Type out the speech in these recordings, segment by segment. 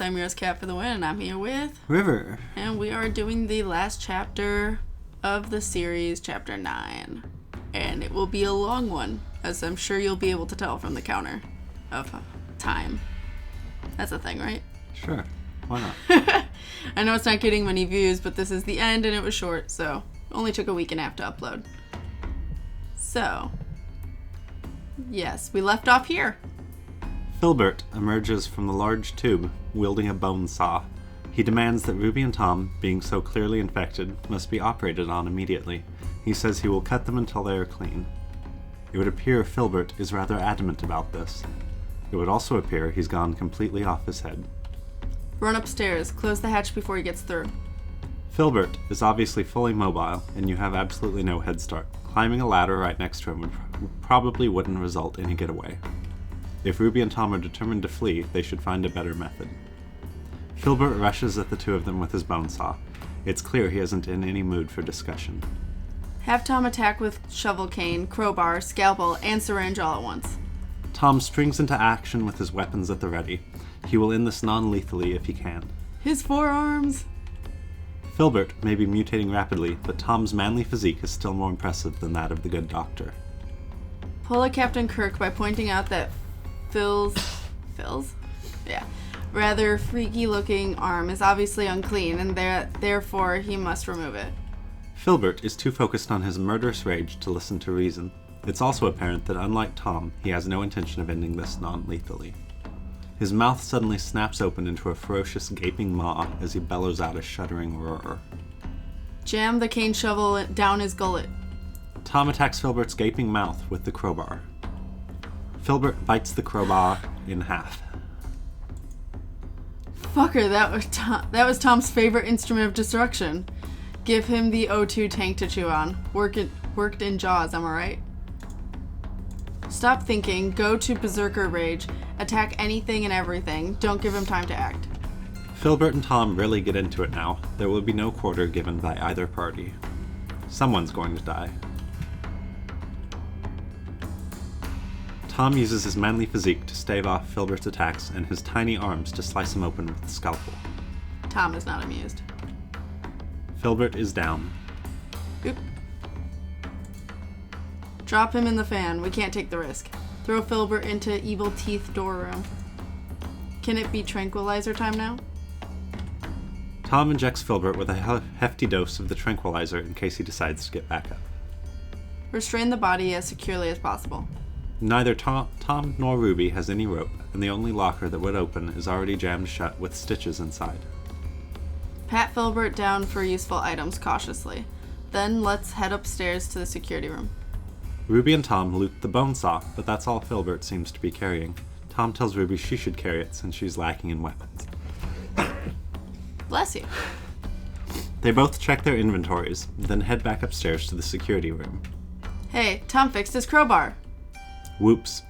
I'm yours, KatFTWynn, and I'm here with River. And we are doing the last chapter of the series, Chapter 9. And it will be a long one, as I'm sure you'll be able to tell from the counter of time. That's a thing, right? Sure. Why not? I know it's not getting many views, but this is the end and it was short, so only took a week and a half to upload. So, yes, we left off here. Filbert emerges from the large tube, wielding a bone saw. He demands that Ruby and Tom, being so clearly infected, must be operated on immediately. He says he will cut them until they are clean. It would appear Filbert is rather adamant about this. It would also appear he's gone completely off his head. Run upstairs. Close the hatch before he gets through. Filbert is obviously fully mobile, and you have absolutely no head start. Climbing a ladder right next to him probably wouldn't result in a getaway. If Ruby and Tom are determined to flee, they should find a better method. Filbert rushes at the two of them with his bone saw. It's clear he isn't in any mood for discussion. Have Tom attack with shovel cane, crowbar, scalpel, and syringe all at once. Tom springs into action with his weapons at the ready. He will end this non-lethally if he can. His forearms! Filbert may be mutating rapidly, but Tom's manly physique is still more impressive than that of the good doctor. Pull a Captain Kirk by pointing out that Phil's? Yeah. Rather freaky-looking arm is obviously unclean, and therefore he must remove it. Filbert is too focused on his murderous rage to listen to reason. It's also apparent that unlike Tom, he has no intention of ending this non-lethally. His mouth suddenly snaps open into a ferocious gaping maw as he bellows out a shuddering roar. Jam the cane shovel down his gullet. Tom attacks Filbert's gaping mouth with the crowbar. Filbert bites the crowbar in half. Fucker, that was Tom's favorite instrument of destruction. Give him the O2 tank to chew on. Worked in Jaws, am I right? Stop thinking, go to Berserker Rage, attack anything and everything, don't give him time to act. Filbert and Tom really get into it now. There will be no quarter given by either party. Someone's going to die. Tom uses his manly physique to stave off Filbert's attacks and his tiny arms to slice him open with the scalpel. Tom is not amused. Filbert is down. Oop. Drop him in the fan. We can't take the risk. Throw Filbert into Evil Teeth door room. Can it be tranquilizer time now? Tom injects Filbert with a hefty dose of the tranquilizer in case he decides to get back up. Restrain the body as securely as possible. Neither Tom nor Ruby has any rope, and the only locker that would open is already jammed shut with stitches inside. Pat Filbert down for useful items cautiously. Then let's head upstairs to the security room. Ruby and Tom loot the bone saw, but that's all Filbert seems to be carrying. Tom tells Ruby she should carry it since she's lacking in weapons. Bless you. They both check their inventories, then head back upstairs to the security room. Hey, Tom fixed his crowbar. Whoops.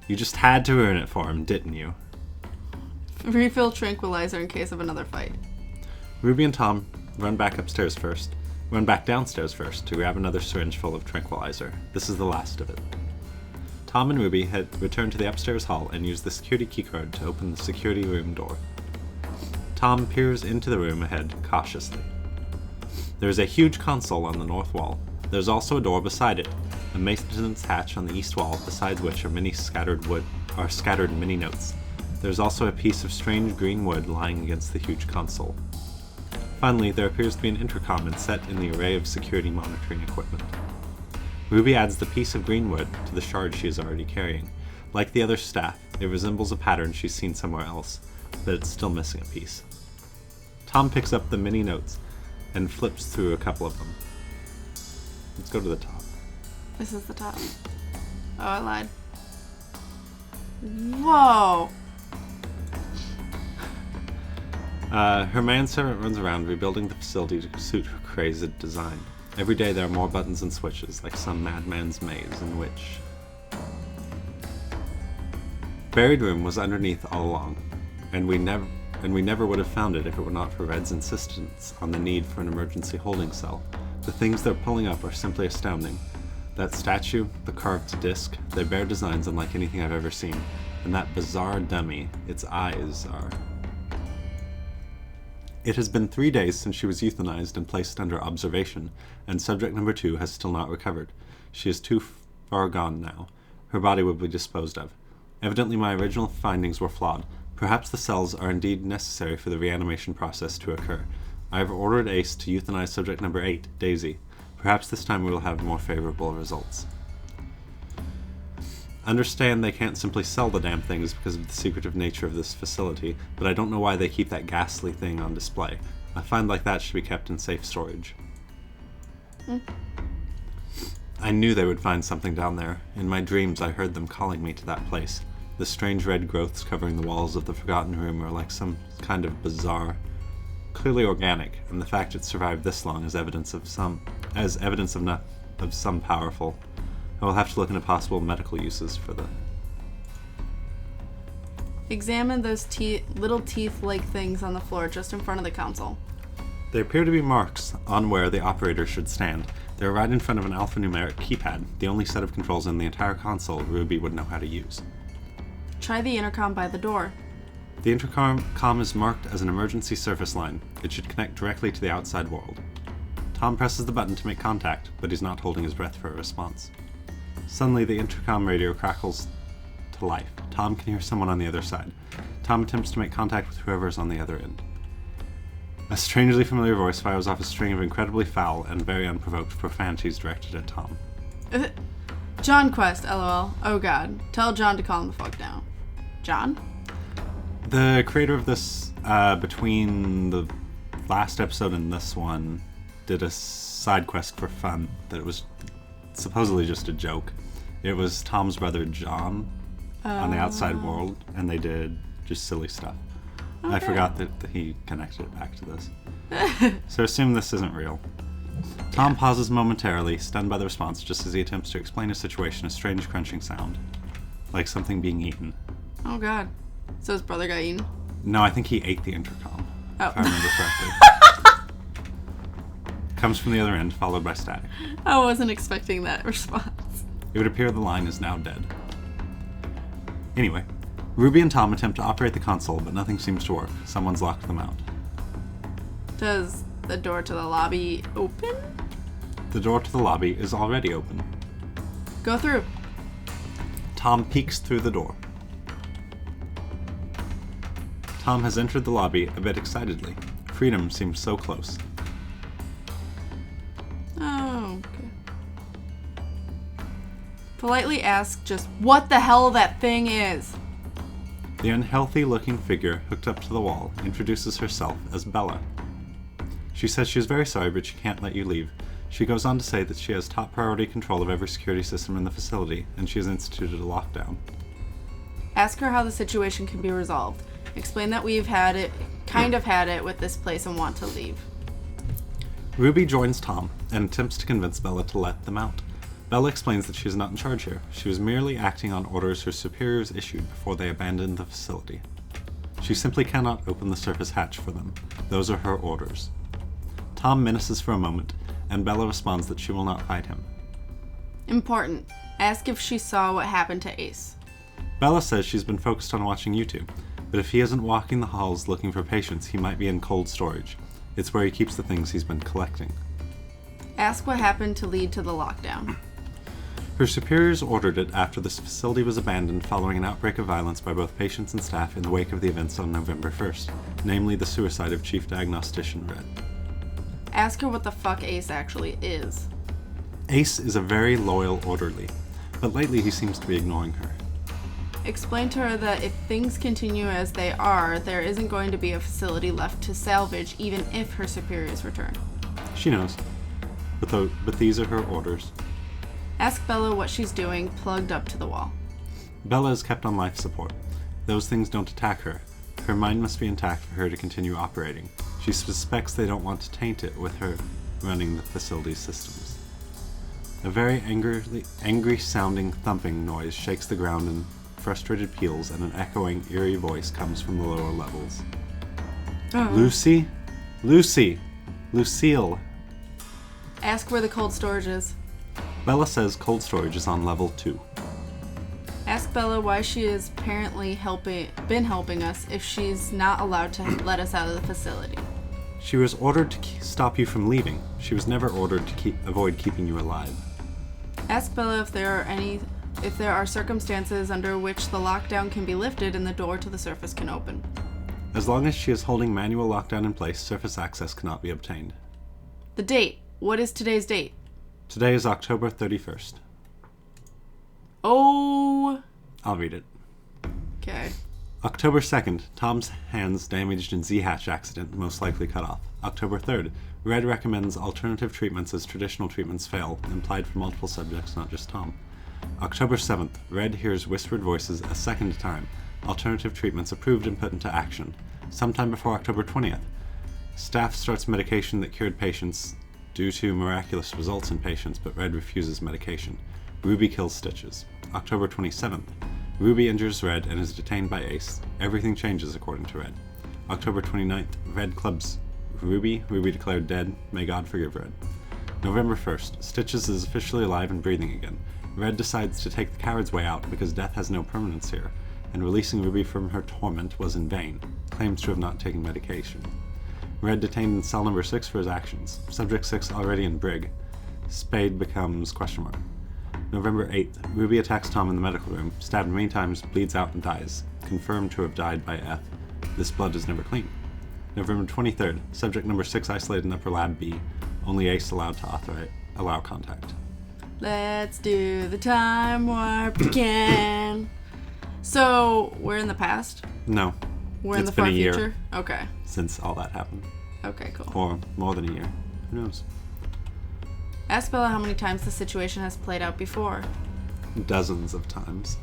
You just had to ruin it for him, didn't you? Refill tranquilizer in case of another fight. Ruby and Tom run back downstairs first to grab another syringe full of tranquilizer. This is the last of it. Tom and Ruby return to the upstairs hall and use the security keycard to open the security room door. Tom peers into the room ahead cautiously. There is a huge console on the north wall. There's also a door beside it, a maintenance hatch on the east wall, beside which are scattered many notes. There's also a piece of strange green wood lying against the huge console. Finally, there appears to be an intercom set in the array of security monitoring equipment. Ruby adds the piece of green wood to the shard she is already carrying. Like the other staff, it resembles a pattern she's seen somewhere else, but it's still missing a piece. Tom picks up the many notes and flips through a couple of them. Let's go to the top. This is the top. Oh, I lied. Whoa! Her manservant runs around rebuilding the facility to suit her crazed design. Every day there are more buttons and switches, like some madman's maze in which... Buried room was underneath all along, and we never would have found it if it were not for Red's insistence on the need for an emergency holding cell. The things they're pulling up are simply astounding. That statue, the carved disc, they bear designs unlike anything I've ever seen. and that bizarre dummy, its eyes are... It has been 3 days since she was euthanized and placed under observation, and subject number 2 has still not recovered. She is too far gone now. Her body will be disposed of. Evidently my original findings were flawed. Perhaps the cells are indeed necessary for the reanimation process to occur. I have ordered Ace to euthanize subject number 8, Daisy. Perhaps this time we will have more favorable results. Understand they can't simply sell the damn things because of the secretive nature of this facility, but I don't know why they keep that ghastly thing on display. I find like that should be kept in safe storage. I knew they would find something down there. In my dreams I heard them calling me to that place. The strange red growths covering the walls of the Forgotten Room are like some kind of bizarre, clearly organic, and the fact it survived this long is evidence of some powerful. I will have to look into possible medical uses for the... Examine those little teeth-like things on the floor just in front of the console. They appear to be marks on where the operator should stand. They're right in front of an alphanumeric keypad, the only set of controls in the entire console Ruby would know how to use. Try the intercom by the door. The intercom is marked as an emergency service line. It should connect directly to the outside world. Tom presses the button to make contact, but he's not holding his breath for a response. Suddenly, the intercom radio crackles to life. Tom can hear someone on the other side. Tom attempts to make contact with whoever is on the other end. A strangely familiar voice fires off a string of incredibly foul and very unprovoked profanities directed at Tom. John Quest, lol. Oh god. Tell John to calm the fuck down. John? The creator of this, between the last episode and this one, did a side quest for fun that was supposedly just a joke. It was Tom's brother John on the outside world, and they did just silly stuff. Okay. I forgot that he connected it back to this. So assume this isn't real. Tom pauses momentarily, stunned by the response, just as he attempts to explain his situation, a strange crunching sound. Like something being eaten. Oh god. So his brother got eaten? No, I think he ate the intercom. Oh. If I remember correctly. Comes from the other end, followed by static. I wasn't expecting that response. It would appear the line is now dead. Anyway, Ruby and Tom attempt to operate the console, but nothing seems to work. Someone's locked them out. Does the door to the lobby open? The door to the lobby is already open. Go through. Tom peeks through the door. Tom has entered the lobby a bit excitedly. Freedom seems so close. Oh, okay. Politely ask just what the hell that thing is. The unhealthy-looking figure hooked up to the wall introduces herself as Bella. She says she is very sorry, but she can't let you leave. She goes on to say that she has top priority control of every security system in the facility, and she has instituted a lockdown. Ask her how the situation can be resolved. Explain that we've had it with this place and want to leave. Ruby joins Tom and attempts to convince Bella to let them out. Bella explains that she is not in charge here. She was merely acting on orders her superiors issued before they abandoned the facility. She simply cannot open the surface hatch for them. Those are her orders. Tom menaces for a moment, and Bella responds that she will not fight him. Important. Ask if she saw what happened to Ace. Bella says she's been focused on watching YouTube, but if he isn't walking the halls looking for patients, he might be in cold storage. It's where he keeps the things he's been collecting. Ask what happened to lead to the lockdown. Her superiors ordered it after this facility was abandoned following an outbreak of violence by both patients and staff in the wake of the events on November 1st, namely the suicide of Chief Diagnostician Red. Ask her what the fuck Ace actually is. Ace is a very loyal orderly, but lately he seems to be ignoring her. Explain to her that if things continue as they are, there isn't going to be a facility left to salvage even if her superiors return. She knows, but these are her orders. Ask Bella what she's doing, plugged up to the wall. Bella is kept on life support. Those things don't attack her. Her mind must be intact for her to continue operating. She suspects they don't want to taint it with her running the facility's systems. A very angry-sounding thumping noise shakes the ground in frustrated peals, and an echoing, eerie voice comes from the lower levels. Oh. Lucy? Lucy! Lucille! Ask where the cold storage is. Bella says cold storage is on level 2. Ask Ask Bella why she has apparently been helping us if she's not allowed to let us out of the facility. She was ordered to stop you from leaving. She was never ordered to avoid keeping you alive. Ask Bella if there are circumstances under which the lockdown can be lifted and the door to the surface can open. As long as she is holding manual lockdown in place, surface access cannot be obtained. The date. What is today's date? Today is October 31st. Oh. I'll read it. Okay. October 2nd, Tom's hands damaged in Z-hatch accident, most likely cut off. October 3rd, Red recommends alternative treatments as traditional treatments fail, implied for multiple subjects, not just Tom. October 7th, Red hears whispered voices a second time. Alternative treatments approved and put into action. Sometime before October 20th, staff starts medication that cured patients due to miraculous results in patients, but Red refuses medication. Ruby kills Stitches. October 27th, Ruby injures Red and is detained by Ace. Everything changes according to Red. October 29th, Red clubs Ruby. Ruby declared dead. May God forgive Red. November 1st, Stitches is officially alive and breathing again. Red decides to take the coward's way out because death has no permanence here, and releasing Ruby from her torment was in vain. Claims to have not taken medication. Red detained in cell number 6 for his actions. Subject 6 already in Brig. Spade becomes question mark. November 8th, Ruby attacks Tom in the medical room, stabbed many times, bleeds out and dies. Confirmed to have died by F. This blood is never clean. November 23rd, subject number 6 isolated in upper lab B. Only Ace allowed to allow contact. Let's do the time warp again. So, we're in the past? No. We're in the far future? Okay. Since all that happened. Okay, cool. Or more than a year. Who knows? Ask Bella how many times the situation has played out before. Dozens of times.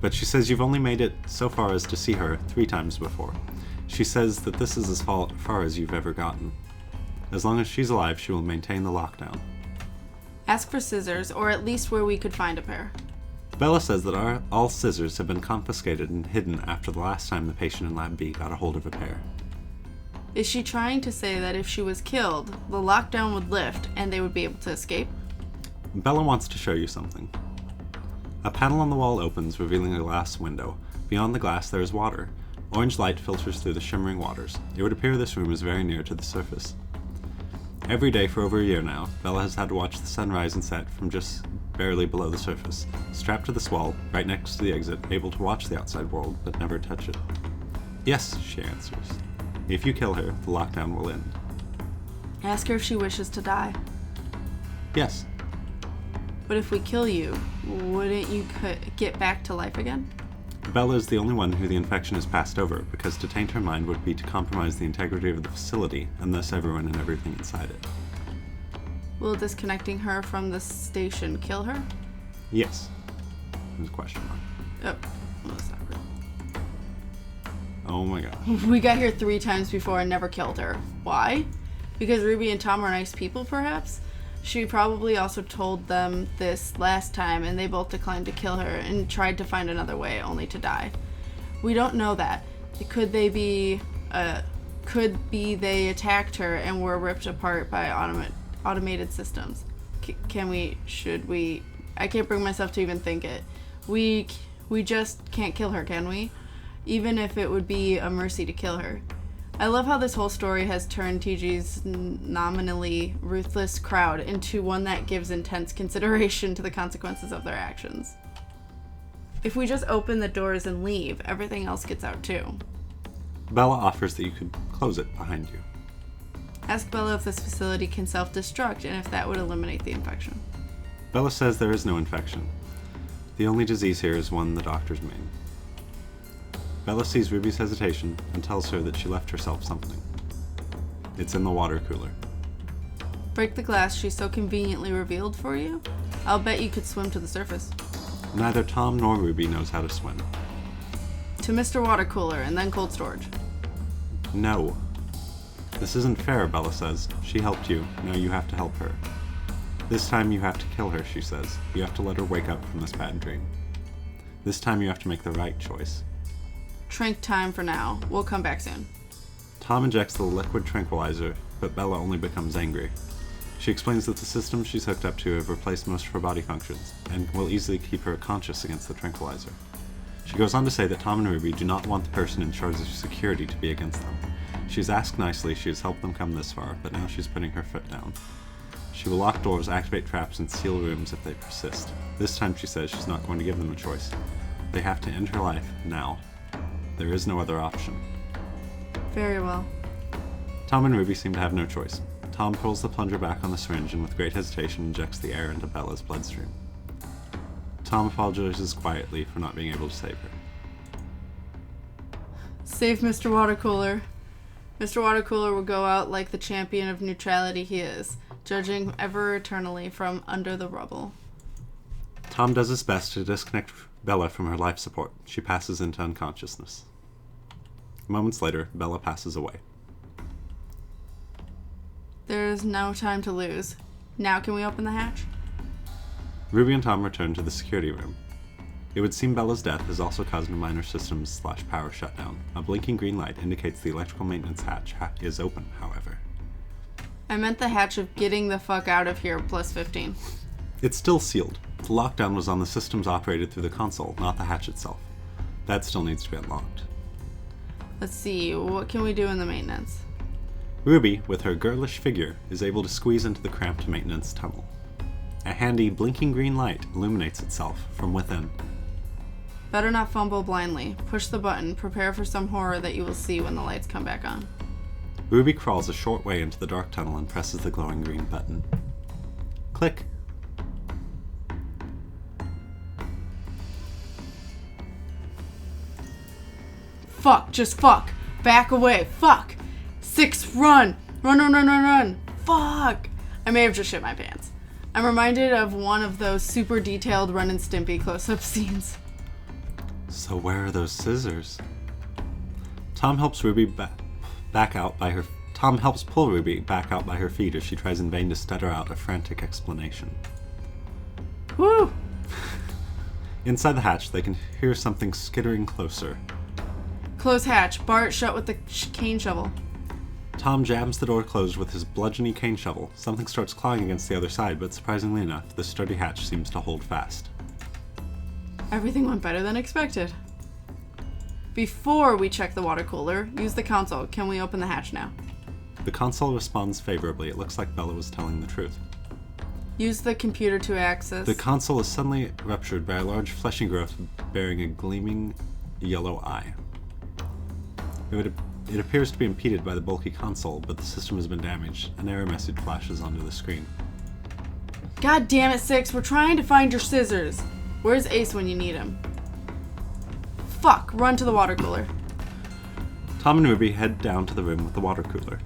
But she says you've only made it so far as to see her 3 times before. She says that this is as far as you've ever gotten. As long as she's alive, she will maintain the lockdown. Ask for scissors, or at least where we could find a pair. Bella says that all scissors have been confiscated and hidden after the last time the patient in Lab B got a hold of a pair. Is she trying to say that if she was killed, the lockdown would lift and they would be able to escape? Bella wants to show you something. A panel on the wall opens, revealing a glass window. Beyond the glass there is water. Orange light filters through the shimmering waters. It would appear this room is very near to the surface. Every day for over a year now, Bella has had to watch the sun rise and set from just barely below the surface, strapped to this wall, right next to the exit, able to watch the outside world, but never touch it. Yes, she answers. If you kill her, the lockdown will end. Ask her if she wishes to die. Yes. But if we kill you, wouldn't you get back to life again? Bella is the only one who the infection has passed over, because to taint her mind would be to compromise the integrity of the facility, and thus everyone and everything inside it. Will disconnecting her from the station kill her? Yes. There's a question mark. Oh, well, that's not real. Oh my gosh. We got here 3 times before and never killed her. Why? Because Ruby and Tom are nice people, perhaps? She probably also told them this last time, and they both declined to kill her and tried to find another way, only to die. We don't know that. Could they attacked her and were ripped apart by automated systems? Should we? I can't bring myself to even think it. We just can't kill her, can we? Even if it would be a mercy to kill her. I love how this whole story has turned TG's nominally ruthless crowd into one that gives intense consideration to the consequences of their actions. If we just open the doors and leave, everything else gets out too. Bella offers that you could close it behind you. Ask Bella if this facility can self-destruct and if that would eliminate the infection. Bella says there is no infection. The only disease here is one the doctors made. Bella sees Ruby's hesitation and tells her that she left herself something. It's in the water cooler. Break the glass she so conveniently revealed for you? I'll bet you could swim to the surface. Neither Tom nor Ruby knows how to swim. To Mr. Water Cooler and then cold storage. No. This isn't fair, Bella says. She helped you. Now you have to help her. This time you have to kill her, she says. You have to let her wake up from this bad dream. This time you have to make the right choice. Trank time for now. We'll come back soon. Tom injects the liquid tranquilizer, but Bella only becomes angry. She explains that the systems she's hooked up to have replaced most of her body functions, and will easily keep her conscious against the tranquilizer. She goes on to say that Tom and Ruby do not want the person in charge of security to be against them. She's asked nicely, she has helped them come this far, but now she's putting her foot down. She will lock doors, activate traps, and seal rooms if they persist. This time she says she's not going to give them a choice. They have to end her life now. There is no other option. Very well. Tom and Ruby seem to have no choice. Tom pulls the plunger back on the syringe and with great hesitation injects the air into Bella's bloodstream. Tom apologizes quietly for not being able to save her. Save Mr. Watercooler. Mr. Watercooler will go out like the champion of neutrality he is, judging ever eternally from under the rubble. Tom does his best to disconnect Bella from her life support. She passes into unconsciousness. Moments later, Bella passes away. There is no time to lose. Now can we open the hatch? Ruby and Tom return to the security room. It would seem Bella's death has also caused a minor systems/power shutdown. A blinking green light indicates the electrical maintenance hatch is open, however. I meant the hatch of getting the fuck out of here plus 15. It's still sealed. The lockdown was on the systems operated through the console, not the hatch itself. That still needs to be unlocked. Let's see, what can we do in the maintenance? Ruby, with her girlish figure, is able to squeeze into the cramped maintenance tunnel. A handy blinking green light illuminates itself from within. Better not fumble blindly. Push the button. Prepare for some horror that you will see when the lights come back on. Ruby crawls a short way into the dark tunnel and presses the glowing green button. Click. Fuck, just fuck. Back away. Fuck. 6, run. Run, run, run, run, run. Fuck. I may have just shit my pants. I'm reminded of one of those super detailed Ren and Stimpy close-up scenes. So where are those scissors? Tom helps Ruby back out by her. Tom helps pull Ruby back out by her feet as she tries in vain to stutter out a frantic explanation. Woo! Inside the hatch, they can hear something skittering closer. Close hatch. Bar it shut with the cane shovel. Tom jams the door closed with his bludgeony cane shovel. Something starts clawing against the other side, but surprisingly enough, the sturdy hatch seems to hold fast. Everything went better than expected. Before we check the water cooler, use the console. Can we open the hatch now? The console responds favorably. It looks like Bella was telling the truth. Use the computer to access. The console is suddenly ruptured by a large fleshy growth bearing a gleaming yellow eye. It appears to be impeded by the bulky console, but the system has been damaged. An error message flashes onto the screen. God damn it, 6. We're trying to find your scissors. Where's Ace when you need him? Fuck. Run to the water cooler. Tom and Ruby head down to the room with the water cooler.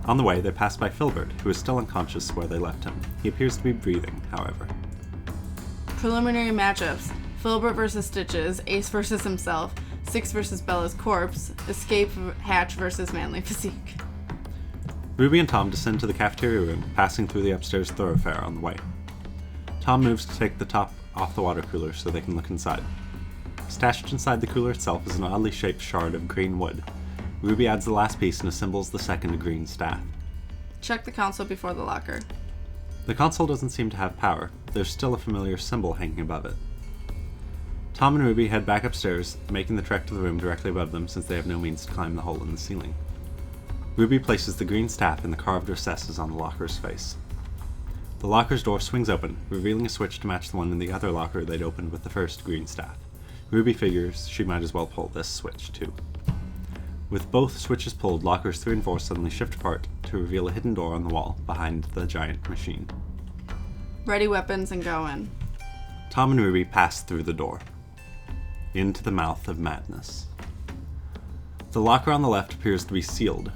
On the way, they pass by Filbert, who is still unconscious where they left him. He appears to be breathing, however. Preliminary matchups. Filbert versus Stitches. Ace versus himself. 6 versus Bella's corpse. Escape hatch versus manly physique. Ruby and Tom descend to the cafeteria room, passing through the upstairs thoroughfare on the way. Tom moves to take the top off the water cooler so they can look inside. Stashed inside the cooler itself is an oddly shaped shard of green wood. Ruby adds the last piece and assembles the second green staff. Check the console before the locker. The console doesn't seem to have power. There's still a familiar symbol hanging above it. Tom and Ruby head back upstairs, making the trek to the room directly above them since they have no means to climb the hole in the ceiling. Ruby places the green staff in the carved recesses on the locker's face. The locker's door swings open, revealing a switch to match the one in the other locker they'd opened with the first green staff. Ruby figures she might as well pull this switch too. With both switches pulled, lockers 3 and 4 suddenly shift apart to reveal a hidden door on the wall behind the giant machine. Ready weapons and go in. Tom and Ruby pass through the door. Into the mouth of madness. The locker on the left appears to be sealed.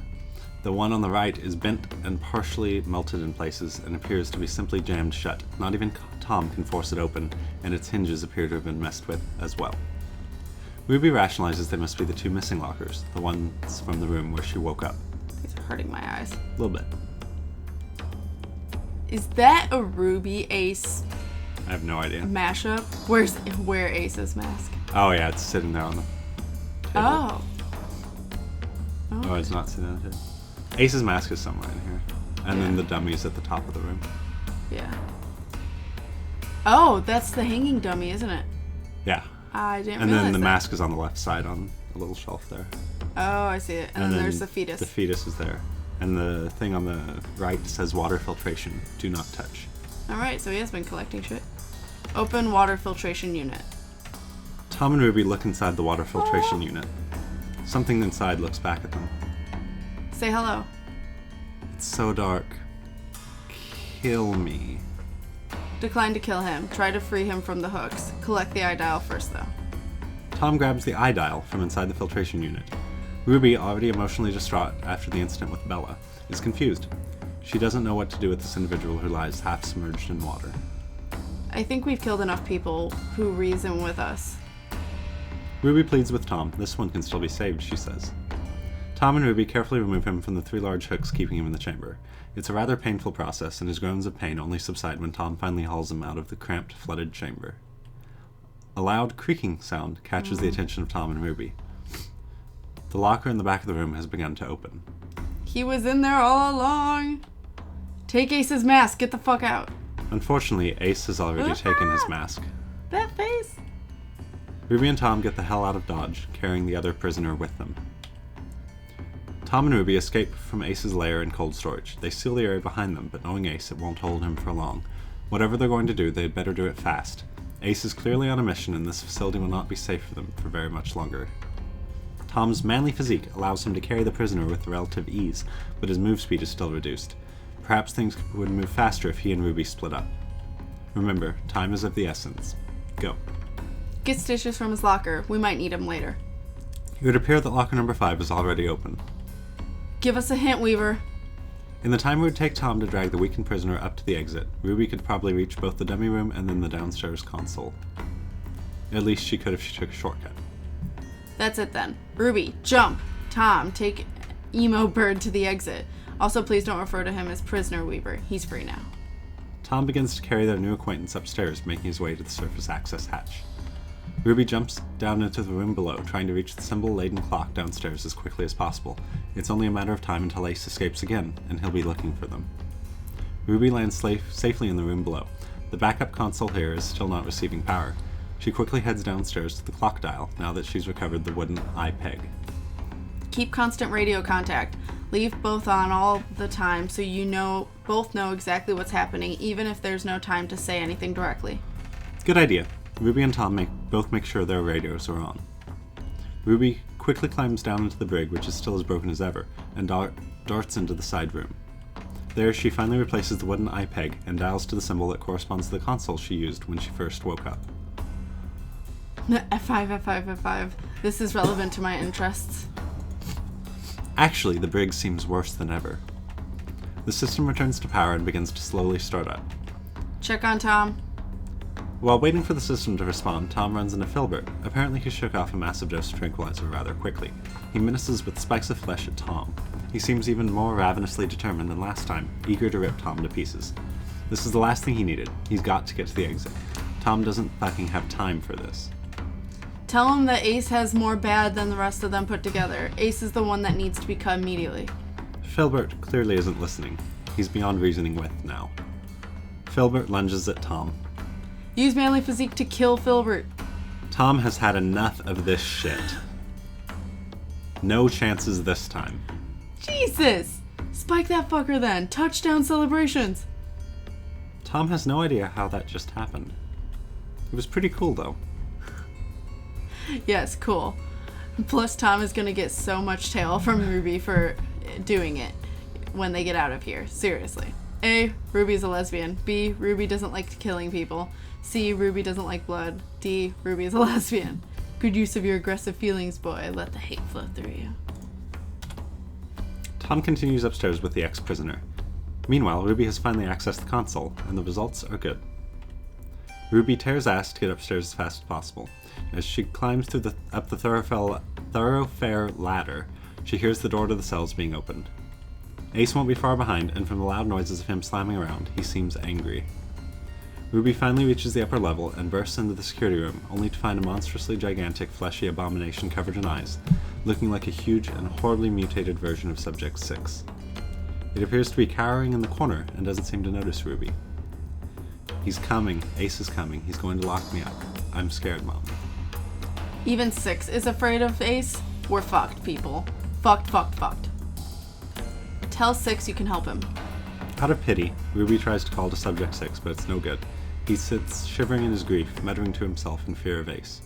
The one on the right is bent and partially melted in places and appears to be simply jammed shut. Not even Tom can force it open, and its hinges appear to have been messed with as well. Ruby rationalizes they must be the 2 missing lockers, the ones from the room where she woke up. These are hurting my eyes. A little bit. Is that a Ruby Ace I have no idea. mashup? Where Ace's mask? Oh yeah, it's sitting there on the table. Oh. Oh, it's not sitting on the table. Ace's mask is somewhere in here. And then the dummy's at the top of the room. Yeah. Oh, that's the hanging dummy, isn't it? Yeah. I didn't And realize then the that. mask is on the left side on a little shelf there. Oh, I see it. And then there's the fetus. The fetus is there. And the thing on the right says water filtration. Do not touch. Alright, so he has been collecting shit. Open water filtration unit. Tom and Ruby look inside the water filtration unit. Something inside looks back at them. Say hello. It's so dark. Kill me. Decline to kill him. Try to free him from the hooks. Collect the eye dial first, though. Tom grabs the eye dial from inside the filtration unit. Ruby, already emotionally distraught after the incident with Bella, is confused. She doesn't know what to do with this individual who lies half submerged in water. I think we've killed enough people who reason with us. Ruby pleads with Tom. This one can still be saved, she says. Tom and Ruby carefully remove him from the 3 large hooks keeping him in the chamber. It's a rather painful process, and his groans of pain only subside when Tom finally hauls him out of the cramped, flooded chamber. A loud creaking sound catches the attention of Tom and Ruby. The locker in the back of the room has begun to open. He was in there all along. Take Ace's mask. Get the fuck out. Unfortunately, Ace has already taken his mask. That face. Ruby and Tom get the hell out of Dodge, carrying the other prisoner with them. Tom and Ruby escape from Ace's lair in cold storage. They seal the area behind them, but knowing Ace, it won't hold him for long. Whatever they're going to do, they'd better do it fast. Ace is clearly on a mission, and this facility will not be safe for them for very much longer. Tom's manly physique allows him to carry the prisoner with relative ease, but his move speed is still reduced. Perhaps things would move faster if he and Ruby split up. Remember, time is of the essence. Go. Get stitches from his locker. We might need him later. It would appear that locker number 5 is already open. Give us a hint, Weaver. In the time it would take Tom to drag the weakened prisoner up to the exit, Ruby could probably reach both the dummy room and then the downstairs console. At least she could if she took a shortcut. That's it then. Ruby, jump. Tom, take Emo Bird to the exit. Also, please don't refer to him as Prisoner Weaver. He's free now. Tom begins to carry their new acquaintance upstairs, making his way to the surface access hatch. Ruby jumps down into the room below, trying to reach the symbol-laden clock downstairs as quickly as possible. It's only a matter of time until Ace escapes again, and he'll be looking for them. Ruby lands safely in the room below. The backup console here is still not receiving power. She quickly heads downstairs to the clock dial, now that she's recovered the wooden eye peg. Keep constant radio contact. Leave both on all the time so you both know exactly what's happening, even if there's no time to say anything directly. Good idea. Ruby and Tom both make sure their radios are on. Ruby quickly climbs down into the brig, which is still as broken as ever, and darts into the side room. There, she finally replaces the wooden eye peg and dials to the symbol that corresponds to the console she used when she first woke up. F5, F5, F5. This is relevant to my interests. Actually, the brig seems worse than ever. The system returns to power and begins to slowly start up. Check on Tom. While waiting for the system to respond, Tom runs into Filbert. Apparently he shook off a massive dose of tranquilizer rather quickly. He menaces with spikes of flesh at Tom. He seems even more ravenously determined than last time, eager to rip Tom to pieces. This is the last thing he needed. He's got to get to the exit. Tom doesn't fucking have time for this. Tell him that Ace has more bad than the rest of them put together. Ace is the one that needs to be cut immediately. Filbert clearly isn't listening. He's beyond reasoning with now. Filbert lunges at Tom. Use manly physique to kill Filbert. Tom has had enough of this shit. No chances this time. Jesus! Spike that fucker then. Touchdown celebrations. Tom has no idea how that just happened. It was pretty cool though. Yes, cool. Plus, Tom is gonna get so much tail from Ruby for doing it when they get out of here. Seriously. A, Ruby's a lesbian. B, Ruby doesn't like killing people. C, Ruby doesn't like blood. D, Ruby is a lesbian. Good use of your aggressive feelings, boy. Let the hate flow through you. Tom continues upstairs with the ex-prisoner. Meanwhile, Ruby has finally accessed the console, and the results are good. Ruby tears ass to get upstairs as fast as possible. As she climbs up the thoroughfare ladder, she hears the door to the cells being opened. Ace won't be far behind, and from the loud noises of him slamming around, he seems angry. Ruby finally reaches the upper level and bursts into the security room, only to find a monstrously gigantic, fleshy abomination covered in eyes, looking like a huge and horribly mutated version of Subject 6. It appears to be cowering in the corner and doesn't seem to notice Ruby. He's coming. Ace is coming. He's going to lock me up. I'm scared, Mom. Even 6 is afraid of Ace. We're fucked, people. Fucked. Tell 6 you can help him. Out of pity, Ruby tries to call to Subject 6, but it's no good. He sits shivering in his grief, muttering to himself in fear of Ace.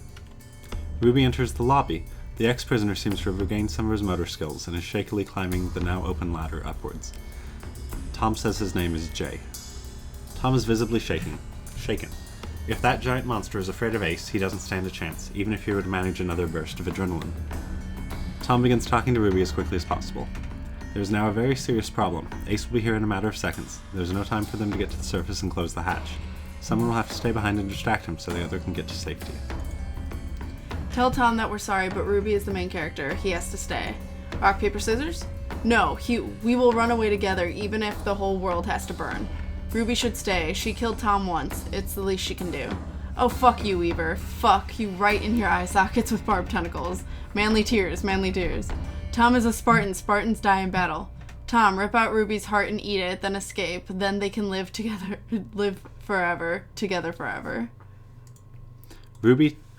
Ruby enters the lobby. The ex-prisoner seems to have regained some of his motor skills and is shakily climbing the now open ladder upwards. Tom says his name is Jay. Tom is visibly shaken. If that giant monster is afraid of Ace, he doesn't stand a chance, even if he would manage another burst of adrenaline. Tom begins talking to Ruby as quickly as possible. There's now a very serious problem. Ace will be here in a matter of seconds. There's no time for them to get to the surface and close the hatch. Someone will have to stay behind and distract him so the other can get to safety. Tell Tom that we're sorry, but Ruby is the main character. He has to stay. Rock, paper, scissors? No, we will run away together, even if the whole world has to burn. Ruby should stay. She killed Tom once. It's the least she can do. Oh, fuck you, Weaver. Fuck you right in your eye sockets with barbed tentacles. Manly tears. Tom is a Spartan. Spartans die in battle. Tom, rip out Ruby's heart and eat it, then escape. Then they can live forever.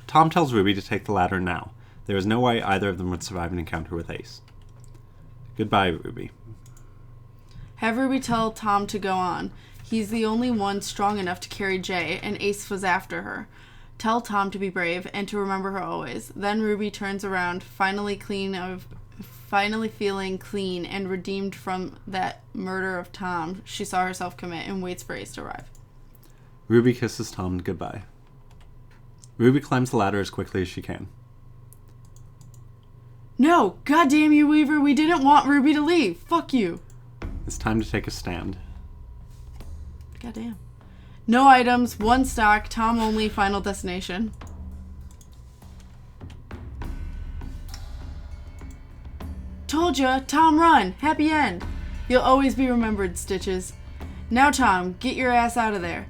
Tom tells Ruby to take the ladder now. There is no way either of them would survive an encounter with Ace. Goodbye, Ruby. Have Ruby tell Tom to go on. He's the only one strong enough to carry Jay, and Ace was after her. Tell Tom to be brave and to remember her always. Then Ruby turns around, finally feeling clean and redeemed from that murder of Tom she saw herself commit, and waits for Ace to arrive. Ruby kisses Tom goodbye. Ruby climbs the ladder as quickly as she can. No! Goddamn you, Weaver! We didn't want Ruby to leave! Fuck you! It's time to take a stand. Goddamn. No items, 1 stock, Tom only, final destination. Told ya! Tom, run! Happy end! You'll always be remembered, Stitches. Now, Tom, get your ass out of there.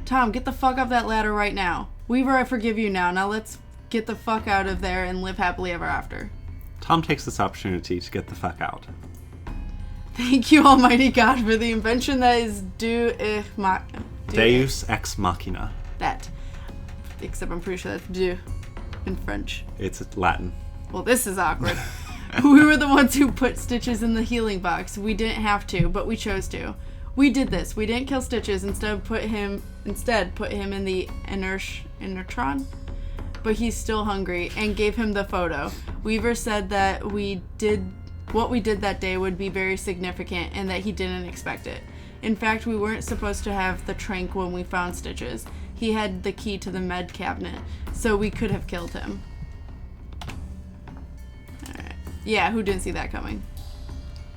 Tom, get the fuck up that ladder right now. Weaver, I forgive you now. Now let's get the fuck out of there and live happily ever after. Tom takes this opportunity to get the fuck out. Thank you, Almighty God, for the invention that is Deus Ex Machina. That. Except I'm pretty sure that's Dieu in French. It's Latin. Well, this is awkward. We were the ones who put Stitches in the healing box. We didn't have to, but we chose to. We did this. We didn't kill Stitches. Instead, put him in the inertron. But he's still hungry, and gave him the photo. Weaver said that what we did that day would be very significant, and that he didn't expect it. In fact, we weren't supposed to have the trank when we found Stitches. He had the key to the med cabinet, so we could have killed him. Alright. Yeah, who didn't see that coming?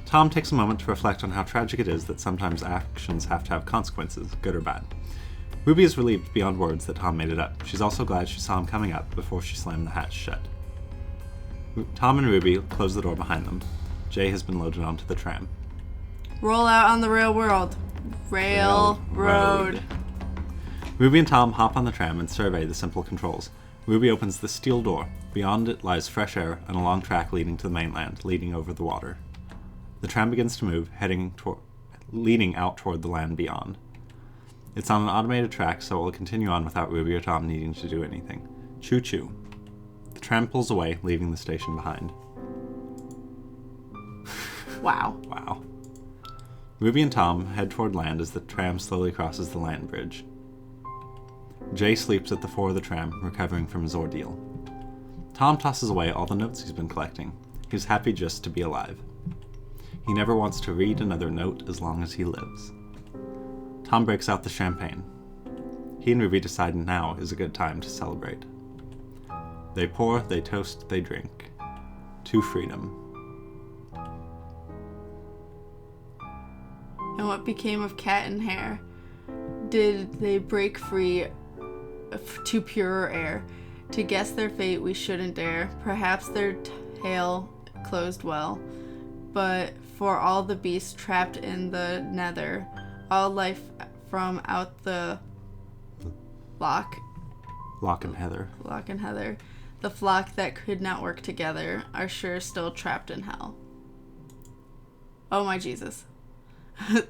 Tom takes a moment to reflect on how tragic it is that sometimes actions have to have consequences, good or bad. Ruby is relieved beyond words that Tom made it up. She's also glad she saw him coming up before she slammed the hatch shut. Tom and Ruby close the door behind them. Jay has been loaded onto the tram. Roll out on the railroad. Railroad. Ruby and Tom hop on the tram and survey the simple controls. Ruby opens the steel door. Beyond it lies fresh air and a long track leading to the mainland, leading over the water. The tram begins to move, leading out toward the land beyond. It's on an automated track, so it will continue on without Ruby or Tom needing to do anything. Choo-choo. The tram pulls away, leaving the station behind. Wow. Wow. Ruby and Tom head toward land as the tram slowly crosses the land bridge. Jay sleeps at the fore of the tram, recovering from his ordeal. Tom tosses away all the notes he's been collecting. He's happy just to be alive. He never wants to read another note as long as he lives. Tom breaks out the champagne. He and Ruby decide now is a good time to celebrate. They pour, they toast, they drink. To freedom. And what became of Cat and Hare? Did they break free to purer air? To guess their fate we shouldn't dare. Perhaps their tale closed well. But for all the beasts trapped in the nether, all life from out the Lock and Heather, the flock that could not work together, are sure still trapped in hell. Oh my Jesus.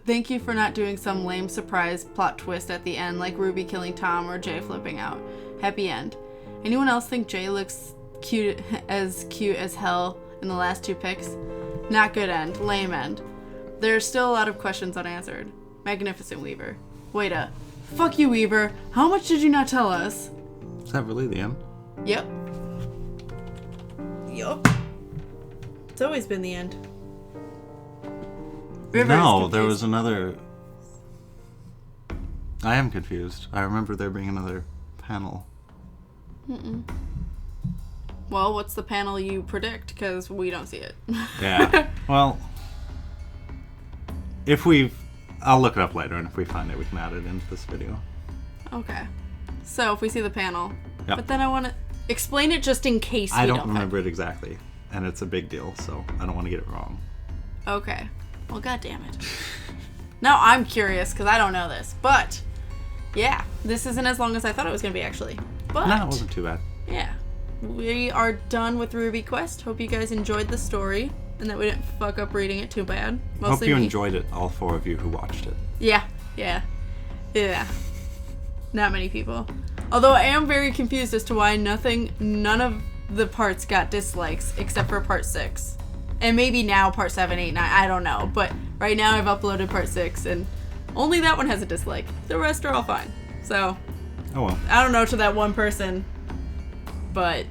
Thank you for not doing some lame surprise plot twist at the end like Ruby killing Tom or Jay flipping out. Happy end. Anyone else think Jay looks cute as hell in the last 2 picks. Not good end. Lame end. There's still a lot of questions unanswered. Magnificent Weaver. Wait a... Fuck you, Weaver. How much did you not tell us? Is that really the end? Yep. Yup. It's always been the end. No, there was another... I am confused. I remember there being another panel. Well, what's the panel you predict? Because we don't see it. Yeah. Well, I'll look it up later, and if we find it, we can add it into this video. Okay. So, if we see the panel. Yep. But then I want to... Explain it just in case we I don't don't remember it exactly, and it's a big deal, so I don't want to get it wrong. Okay. Well, goddammit. Now I'm curious, because I don't know this. But, yeah. This isn't as long as I thought it was going to be, actually. But... No, it wasn't too bad. Yeah. We are done with Ruby Quest. Hope you guys enjoyed the story, and that we didn't fuck up reading it too bad. Mostly Hope you me. enjoyed it, all 4 of you who watched it. Yeah. Not many people. Although I am very confused as to why none of the parts got dislikes except for part 6. And maybe now part 7, 8, 9, I don't know. But right now I've uploaded part 6 and only that one has a dislike. The rest are all fine. So, Oh well. I don't know to that one person, but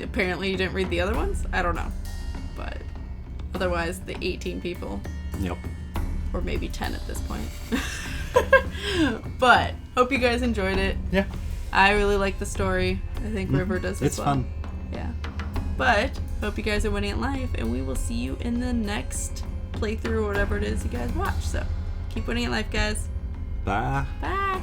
apparently you didn't read the other ones? I don't know. But otherwise, the 18 people. Yep. Or maybe 10 at this point. But, hope you guys enjoyed it. Yeah. I really like the story. I think River does as It's well. fun. Yeah. But, hope you guys are winning at life, and we will see you in the next playthrough or whatever it is you guys watch. So, keep winning at life, guys. Bye. Bye.